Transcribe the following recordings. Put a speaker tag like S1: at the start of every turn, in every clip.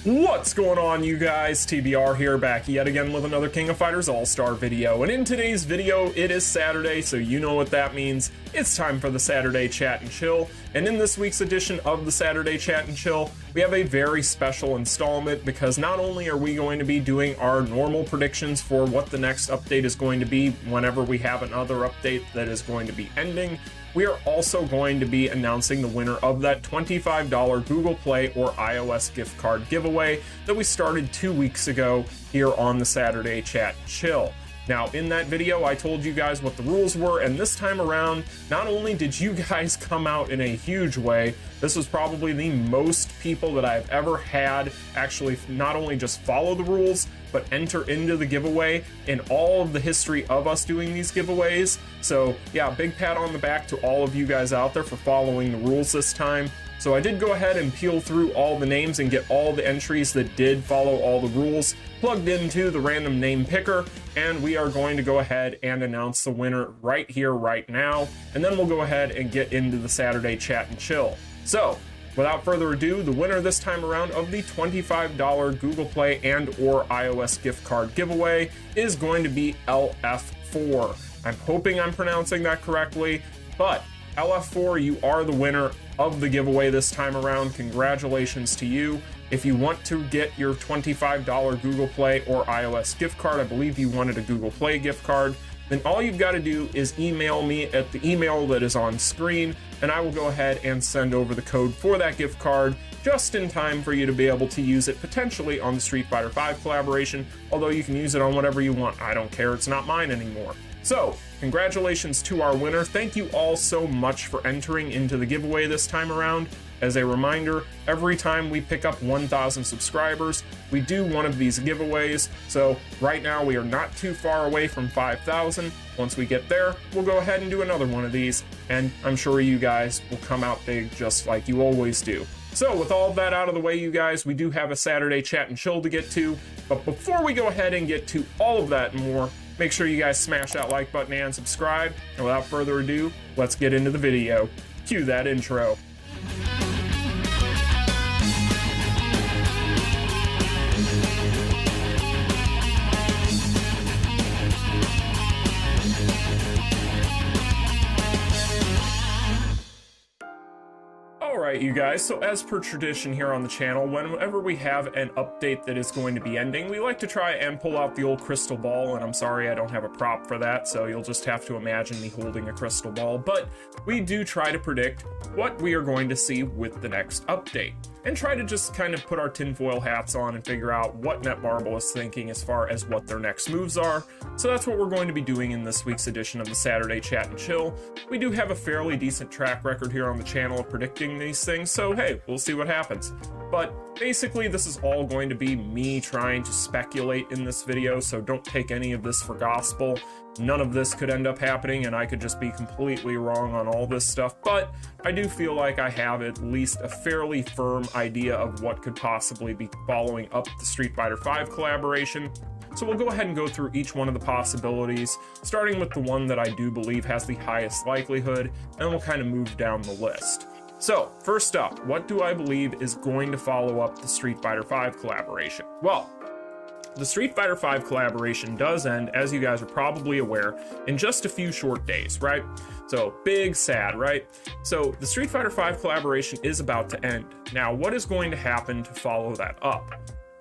S1: What's going on, you guys? TBR here, back yet again with another King of Fighters All-Star video. And in today's video, it is Saturday, so you know what that means. It's time for the Saturday Chat and Chill. And in this week's edition of the Saturday Chat and Chill, we have a very special installment because not only are we going to be doing our normal predictions for what the next update is going to be whenever we have another update that is going to be ending, we are also going to be announcing the winner of that $25 Google Play or iOS gift card giveaway that we started 2 weeks ago here on the Saturday Chat Chill. Now, in that video, I told you guys what the rules were, and this time around, not only did you guys come out in a huge way, this was probably the most people that I've ever had actually not only just follow the rules, but enter into the giveaway in all of the history of us doing these giveaways. So yeah, big pat on the back to all of you guys out there for following the rules this time. So I did go ahead and peel through all the names and get all the entries that did follow all the rules plugged into the random name picker, and we are going to go ahead and announce the winner right here, right now, and then we'll go ahead and get into the Saturday Chat and Chill. So, without further ado, the winner this time around of the $25 Google Play and or iOS gift card giveaway is going to be LF4. I'm hoping I'm pronouncing that correctly, but LF4, you are the winner of the giveaway this time around. Congratulations to you. If you want to get your $25 Google Play or iOS gift card, I believe you wanted a Google Play gift card, then all you've got to do is email me at the email that is on screen, and I will go ahead and send over the code for that gift card just in time for you to be able to use it potentially on the Street Fighter V collaboration, although you can use it on whatever you want. I don't care, it's not mine anymore. So, congratulations to our winner. Thank you all so much for entering into the giveaway this time around. As a reminder, every time we pick up 1,000 subscribers, we do one of these giveaways. So right now we are not too far away from 5,000. Once we get there, we'll go ahead and do another one of these, and I'm sure you guys will come out big just like you always do. So with all of that out of the way, you guys, we do have a Saturday Chat and Chill to get to, but before we go ahead and get to all of that and more, make sure you guys smash that like button and subscribe, and without further ado, let's get into the video. Cue that intro. Alright, you guys, so as per tradition here on the channel, whenever we have an update that is going to be ending, we like to try and pull out the old crystal ball, and I'm sorry I don't have a prop for that, so you'll just have to imagine me holding a crystal ball, but we do try to predict what we are going to see with the next update, and try to just kind of put our tinfoil hats on and figure out what Netmarble is thinking as far as what their next moves are. So that's what we're going to be doing in this week's edition of the Saturday Chat and Chill. We do have a fairly decent track record here on the channel of predicting these things, so hey, we'll see what happens. But basically, this is all going to be me trying to speculate in this video, so don't take any of this for gospel. None of this could end up happening, and I could just be completely wrong on all this stuff, but I do feel like I have at least a fairly firm idea of what could possibly be following up the Street Fighter V collaboration. So we'll go ahead and go through each one of the possibilities, starting with the one that I do believe has the highest likelihood, and we'll kind of move down the list. So, first up, what do I believe is going to follow up the Street Fighter V collaboration? Well, the Street Fighter V collaboration does end, as you guys are probably aware, in just a few short days, right? So, big sad, right? So, the Street Fighter V collaboration is about to end. Now, what is going to happen to follow that up?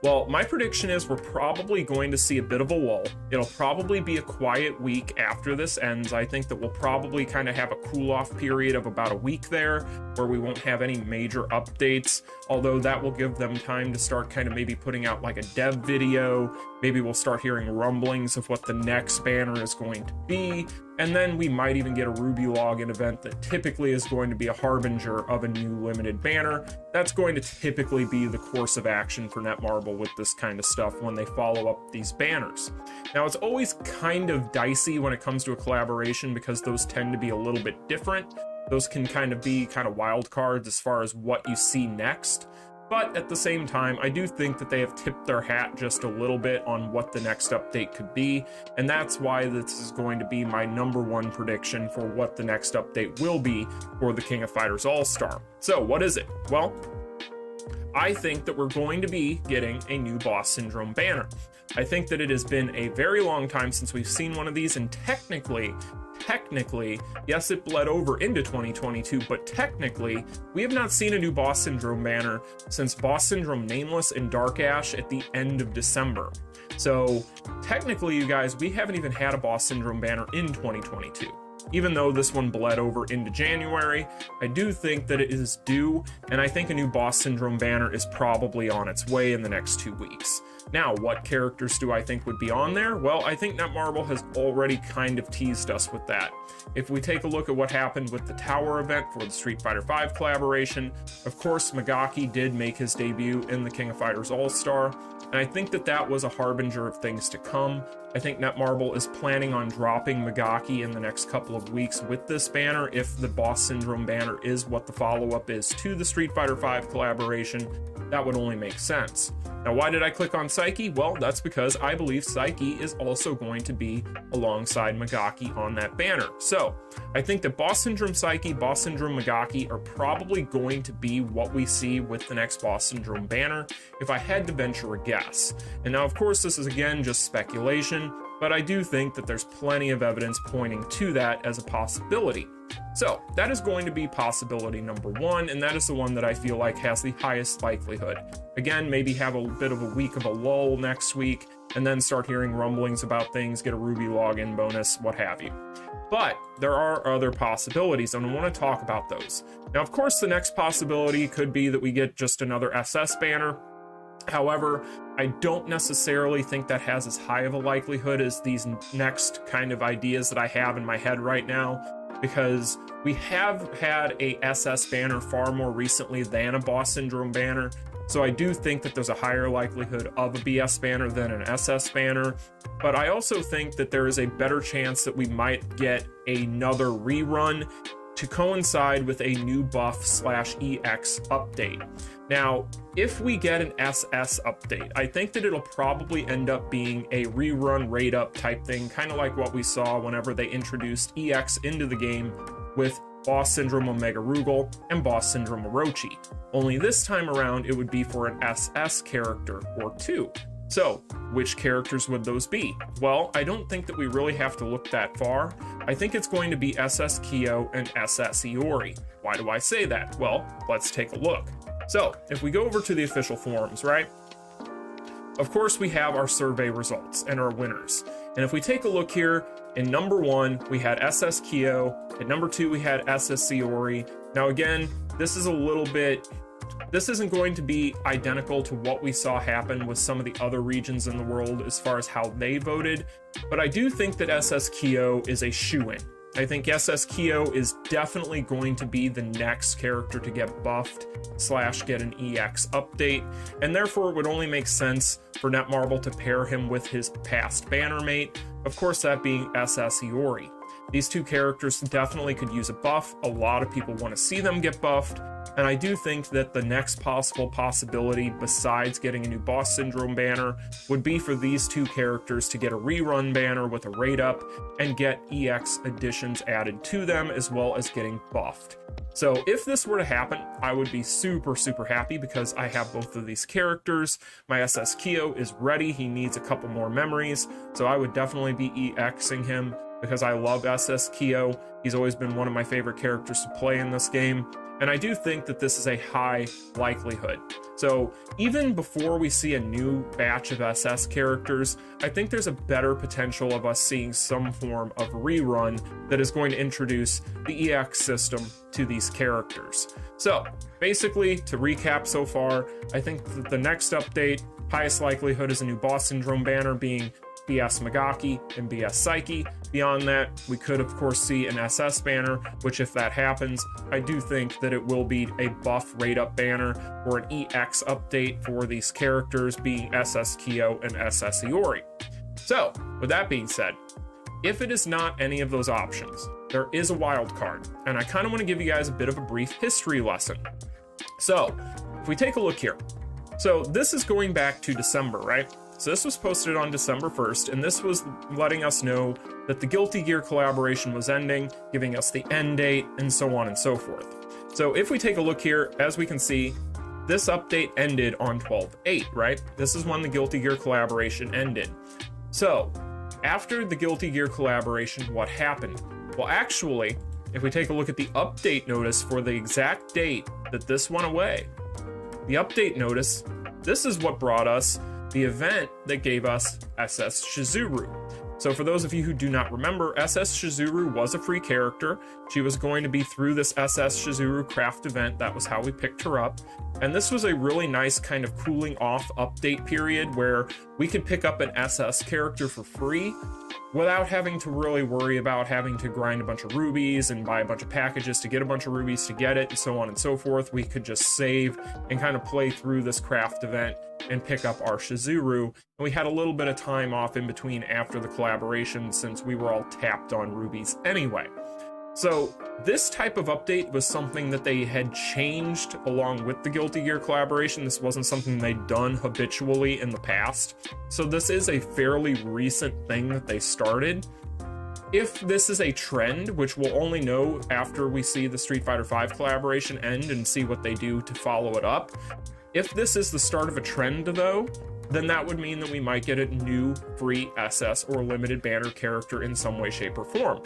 S1: Well, my prediction is we're probably going to see a bit of a lull. It'll probably be a quiet week after this ends. I think that we'll probably kind of have a cool-off period of about a week there where we won't have any major updates, although that will give them time to start kind of maybe putting out like a dev video. Maybe we'll start hearing rumblings of what the next banner is going to be, and then we might even get a Ruby login event that typically is going to be a harbinger of a new limited banner. That's going to typically be the course of action for Netmarble with this kind of stuff when they follow up these banners. Now, it's always kind of dicey when it comes to a collaboration because those tend to be a little bit different. Those can kind of be wild cards as far as what you see next. But at the same time, I do think that they have tipped their hat just a little bit on what the next update could be, and that's why this is going to be my #1 prediction for what the next update will be for the King of Fighters All-Star. So what is it? Well, I think that we're going to be getting a new Boss Syndrome banner. I think that it has been a very long time since we've seen one of these, and technically, yes, it bled over into 2022, but technically, we have not seen a new Boss Syndrome banner since Boss Syndrome Nameless and Dark Ash at the end of December. So technically, you guys, we haven't even had a Boss Syndrome banner in 2022. Even though this one bled over into January, I do think that it is due, and I think a new Boss Syndrome banner is probably on its way in the next 2 weeks. Now, what characters do I think would be on there? Well, I think Netmarble has already kind of teased us with that. If we take a look at what happened with the Tower event for the Street Fighter V collaboration, of course, Magaki did make his debut in the King of Fighters All-Star, and I think that that was a harbinger of things to come. I think Netmarble is planning on dropping Magaki in the next couple of weeks with this banner if the Boss Syndrome banner is what the follow-up is to the Street Fighter V collaboration. That would only make sense. Now, why did I click on Psyche? Well, that's because I believe Psyche is also going to be alongside Magaki on that banner. So, I think that Boss Syndrome Psyche, Boss Syndrome Magaki are probably going to be what we see with the next Boss Syndrome banner, if I had to venture a guess. And now, of course, this is again just speculation, but I do think that there's plenty of evidence pointing to that as a possibility. So that is going to be possibility number one, and that is the one that I feel like has the highest likelihood. Again, maybe have a bit of a week of a lull next week, and then start hearing rumblings about things, get a Ruby login bonus, what have you. But there are other possibilities, and I want to talk about those. Now, of course, the next possibility could be that we get just another SS banner. However, I don't necessarily think that has as high of a likelihood as these next kind of ideas that I have in my head right now, because we have had a SS banner far more recently than a Boss Syndrome banner. So I do think that there's a higher likelihood of a BS banner than an SS banner, but I also think that there is a better chance that we might get another rerun to coincide with a new buff/EX update. Now, if we get an SS update, I think that it'll probably end up being a rerun raid up type thing, kind of like what we saw whenever they introduced EX into the game with Boss Syndrome Omega Rugal and Boss Syndrome Orochi. Only this time around, it would be for an SS character or two. So, which characters would those be? Well, I don't think that we really have to look that far. I think it's going to be SS Kyo and SS Iori. Why do I say that? Well, let's take a look. So, if we go over to the official forums, right? Of course, we have our survey results and our winners. And if we take a look here, in number 1, we had SS Kyo. At number 2, we had SS Iori. Now again, this is a little bit... This isn't going to be identical to what we saw happen with some of the other regions in the world as far as how they voted, but I do think that SS Kyo is a shoo-in. I think SS Kyo is definitely going to be the next character to get buffed / get an EX update, and therefore it would only make sense for Netmarble to pair him with his past banner mate, of course that being SS Iori. These two characters definitely could use a buff. A lot of people want to see them get buffed, and I do think that the next possible possibility besides getting a new Boss Syndrome banner would be for these two characters to get a rerun banner with a raid up and get EX additions added to them, as well as getting buffed. So if this were to happen, I would be super happy because I have both of these characters. My SS Kyo is ready. He needs a couple more memories, so I would definitely be EXing him because I love SS Kyo. He's always been one of my favorite characters to play in this game, and I do think that this is a high likelihood. So even before we see a new batch of SS characters, I think there's a better potential of us seeing some form of rerun that is going to introduce the EX system to these characters. So basically, to recap so far, I think that the next update, highest likelihood is a new Boss Syndrome banner being BS Magaki and BS Psyche. Beyond that, we could of course see an SS banner, which if that happens, I do think that it will be a buff raid up banner or an EX update for these characters being SS Kyo and SS Iori. So, with that being said, if it is not any of those options, there is a wild card, and I kind of want to give you guys a bit of a brief history lesson. So, if we take a look here. So, this is going back to December, right? So this was posted on December 1st, and this was letting us know that the Guilty Gear collaboration was ending, giving us the end date, and so on and so forth. So if we take a look here, as we can see, this update ended on 12/8, right? This is when the Guilty Gear collaboration ended. So, after the Guilty Gear collaboration, what happened? Well, actually, if we take a look at the update notice for the exact date that this went away, the update notice, this is what brought us the event that gave us SS Shizuru. So for those of you who do not remember, SS Shizuru was a free character. She was going to be through this SS Shizuru craft event. That was how we picked her up. And this was a really nice kind of cooling off update period where we could pick up an SS character for free without having to really worry about having to grind a bunch of rubies and buy a bunch of packages to get a bunch of rubies to get it, and so on and so forth. We could just save and kind of play through this craft event and pick up our Shizuru. And we had a little bit of time off in between after the collaboration since we were all tapped on rubies anyway. So this type of update was something that they had changed along with the Guilty Gear collaboration. This wasn't something they'd done habitually in the past. So this is a fairly recent thing that they started. If this is a trend, which we'll only know after we see the Street Fighter V collaboration end and see what they do to follow it up, if this is the start of a trend though, then that would mean that we might get a new free SS or limited banner character in some way, shape, or form.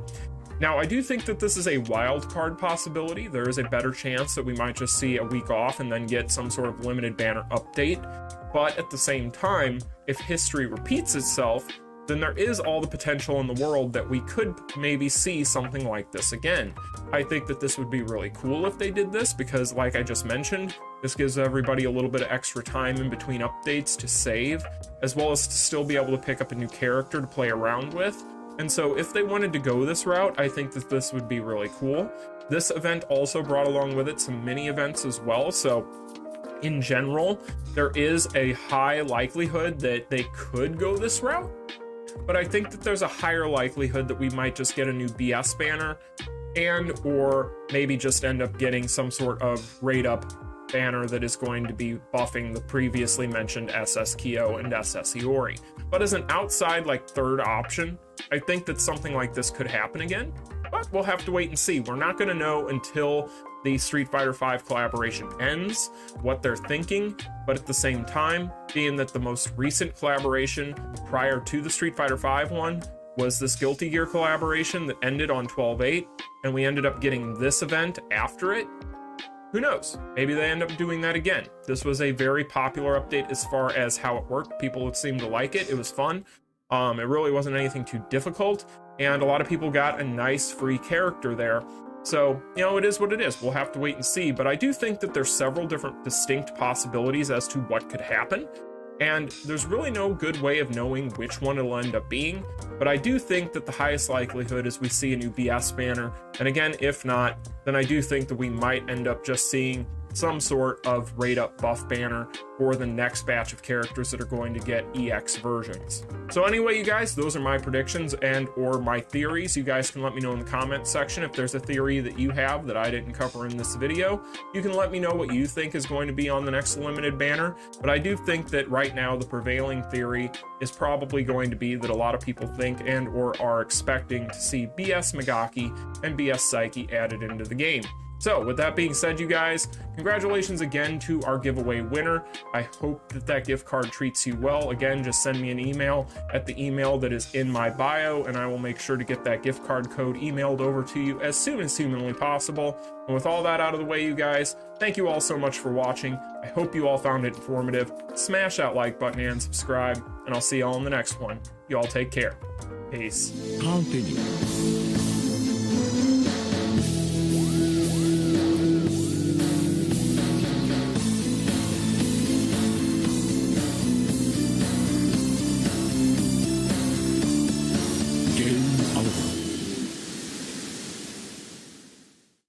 S1: Now, I do think that this is a wild card possibility. There is a better chance that we might just see a week off and then get some sort of limited banner update. But at the same time, if history repeats itself, then there is all the potential in the world that we could maybe see something like this again. I think that this would be really cool if they did this because, like I just mentioned, this gives everybody a little bit of extra time in between updates to save, as well as to still be able to pick up a new character to play around with. And so if they wanted to go this route, I think that this would be really cool. This event also brought along with it some mini events as well. So in general, there is a high likelihood that they could go this route. But I think that there's a higher likelihood that we might just get a new BS banner and or maybe just end up getting some sort of raid up banner that is going to be buffing the previously mentioned SS Kyo and SS Iori. But as an outside like third option, I think that something like this could happen again, but we'll have to wait and see. We're not going to know until the Street Fighter V collaboration ends what they're thinking, but at the same time, being that the most recent collaboration prior to the Street Fighter V one was this Guilty Gear collaboration that ended on 12/8, and we ended up getting this event after it, who knows? Maybe they end up doing that again. This was a very popular update as far as how it worked. People seemed to like it. It was fun. It really wasn't anything too difficult, and a lot of people got a nice free character there. So, you know, it is what it is. We'll have to wait and see, but I do think that there's several different distinct possibilities as to what could happen, and there's really no good way of knowing which one it'll end up being, but I do think that the highest likelihood is we see a new BS banner, and again, if not, then I do think that we might end up just seeing some sort of raid up buff banner for the next batch of characters that are going to get EX versions. So anyway, you guys, those are my predictions and or my theories. You guys can let me know in the comments section if there's a theory that you have that I didn't cover in this video. You can let me know what you think is going to be on the next limited banner, but I do think that right now the prevailing theory is probably going to be that a lot of people think and or are expecting to see BS Megaki and BS Psyche added into the game. So with that being said, you guys, congratulations again to our giveaway winner. I hope that that gift card treats you well. Again, just send me an email at the email that is in my bio, and I will make sure to get that gift card code emailed over to you as soon as humanly possible. And with all that out of the way, you guys, thank you all so much for watching. I hope you all found it informative. Smash that like button and subscribe, and I'll see you all in the next one. You all take care. Peace.
S2: Continue.